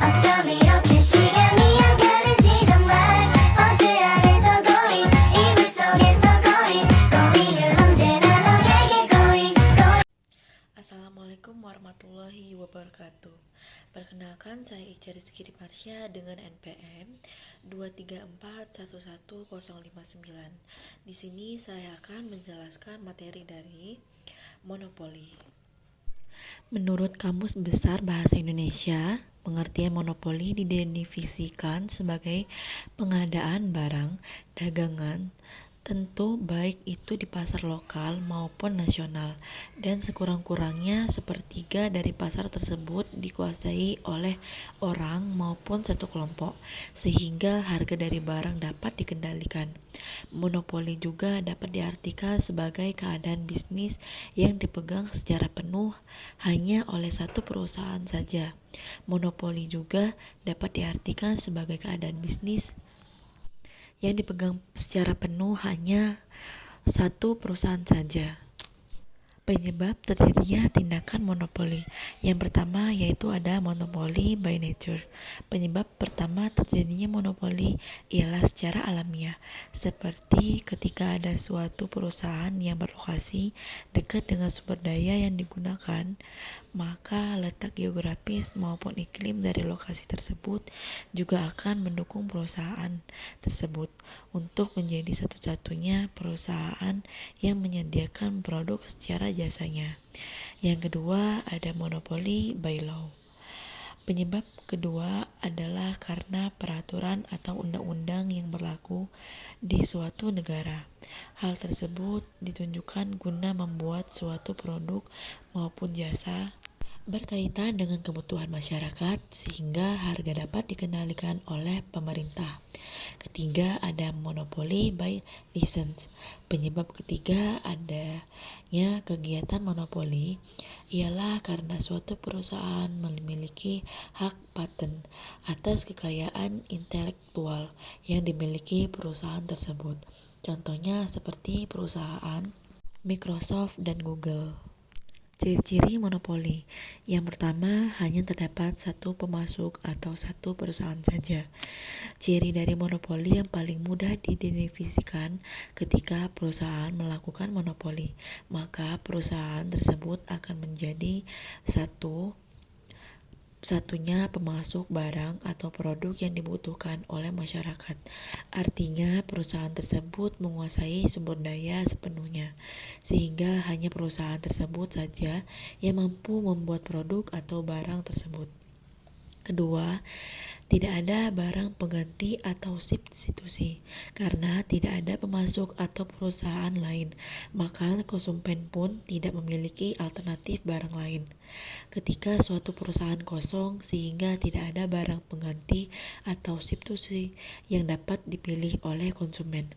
어쩜 이렇게 시간이 안 가는지 정말 버스 안에서 고인 이불 속에서 고인은 언제나 너에게 고인. Assalamualaikum warahmatullahi wabarakatuh. Perkenalkan, saya Ica Rizky Marsya dengan NPM 234111059. Di sini saya akan menjelaskan materi dari monopoli. Menurut Kamus Besar Bahasa Indonesia, pengertian monopoli didefinisikan sebagai pengadaan barang, dagangan, tentu baik itu di pasar lokal maupun nasional, dan sekurang-kurangnya sepertiga dari pasar tersebut dikuasai oleh orang maupun satu kelompok, sehingga harga dari barang dapat dikendalikan. Monopoli juga dapat diartikan sebagai keadaan bisnis yang dipegang secara penuh hanya oleh satu perusahaan saja. Monopoli juga dapat diartikan sebagai keadaan bisnis yang dipegang secara penuh hanya satu perusahaan saja. Penyebab terjadinya tindakan monopoli. Yang pertama yaitu ada monopoli by nature. Penyebab pertama terjadinya monopoli ialah secara alamiah, seperti ketika ada suatu perusahaan yang berlokasi dekat dengan sumber daya yang digunakan, maka letak geografis maupun iklim dari lokasi tersebut juga akan mendukung perusahaan tersebut untuk menjadi satu-satunya perusahaan yang menyediakan produk secara jasanya. Yang kedua ada monopoli by law. Penyebab kedua adalah karena peraturan atau undang-undang yang berlaku di suatu negara. Hal tersebut ditunjukkan guna membuat suatu produk maupun jasa berkaitan dengan kebutuhan masyarakat sehingga harga dapat dikendalikan oleh pemerintah. Ketiga ada monopoli by license. Penyebab ketiga adanya kegiatan monopoli ialah karena suatu perusahaan memiliki hak paten atas kekayaan intelektual yang dimiliki perusahaan tersebut. Contohnya seperti perusahaan Microsoft dan Google. Ciri-ciri monopoli. Yang pertama, hanya terdapat satu pemasok atau satu perusahaan saja. Ciri dari monopoli yang paling mudah didefinisikan ketika perusahaan melakukan monopoli, maka perusahaan tersebut akan menjadi satunya pemasok barang atau produk yang dibutuhkan oleh masyarakat. Artinya perusahaan tersebut menguasai sumber daya sepenuhnya, sehingga hanya perusahaan tersebut saja yang mampu membuat produk atau barang tersebut. Kedua, tidak ada barang pengganti atau substitusi. Karena tidak ada pemasok atau perusahaan lain, maka konsumen pun tidak memiliki alternatif barang lain. Ketika suatu perusahaan kosong sehingga tidak ada barang pengganti atau substitusi yang dapat dipilih oleh konsumen.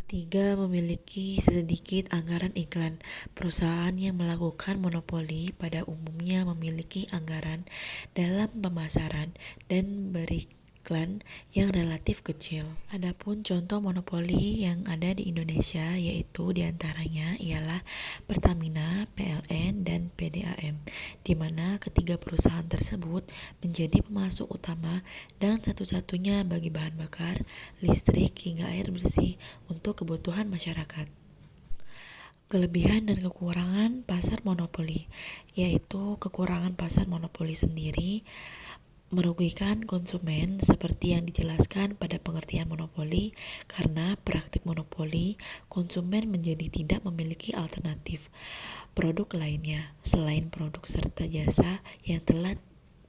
Tiga, memiliki sedikit anggaran iklan. Perusahaan yang melakukan monopoli pada umumnya memiliki anggaran dalam pemasaran dan beriklan yang relatif kecil. Adapun contoh monopoli yang ada di Indonesia yaitu diantaranya ialah Pertamina, PLN, dan PDAM, di mana ketiga perusahaan tersebut menjadi pemasok utama dan satu-satunya bagi bahan bakar, listrik, hingga air bersih untuk kebutuhan masyarakat. Kelebihan dan kekurangan pasar monopoli, yaitu kekurangan pasar monopoli sendiri merugikan konsumen seperti yang dijelaskan pada pengertian monopoli. Karena praktik monopoli, konsumen menjadi tidak memiliki alternatif produk lainnya selain produk serta jasa yang telah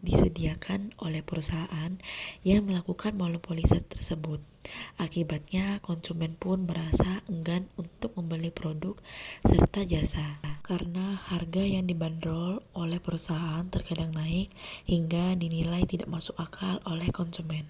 disediakan oleh perusahaan yang melakukan monopoli tersebut. Akibatnya konsumen pun merasa enggan untuk membeli produk serta jasa karena harga yang dibanderol oleh perusahaan terkadang naik hingga dinilai tidak masuk akal oleh konsumen.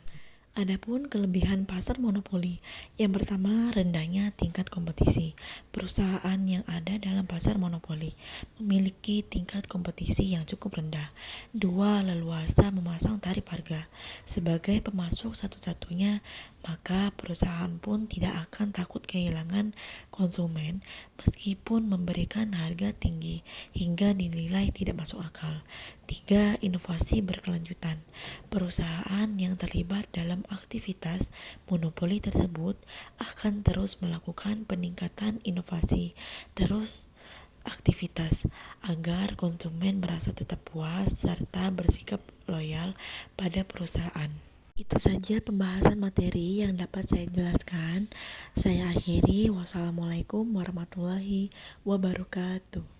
Adapun kelebihan pasar monopoli, yang pertama rendahnya tingkat kompetisi. Perusahaan yang ada dalam pasar monopoli memiliki tingkat kompetisi yang cukup rendah. Dua, leluasa memasang tarif harga. Sebagai pemasok satu-satunya, maka perusahaan pun tidak akan takut kehilangan konsumen meskipun memberikan harga tinggi hingga dinilai tidak masuk akal. 3. Inovasi berkelanjutan. Perusahaan yang terlibat dalam aktivitas monopoli tersebut akan terus melakukan peningkatan inovasi aktivitas agar konsumen merasa tetap puas serta bersikap loyal pada perusahaan. Itu saja pembahasan materi yang dapat saya jelaskan. Saya akhiri. Wassalamualaikum warahmatullahi wabarakatuh.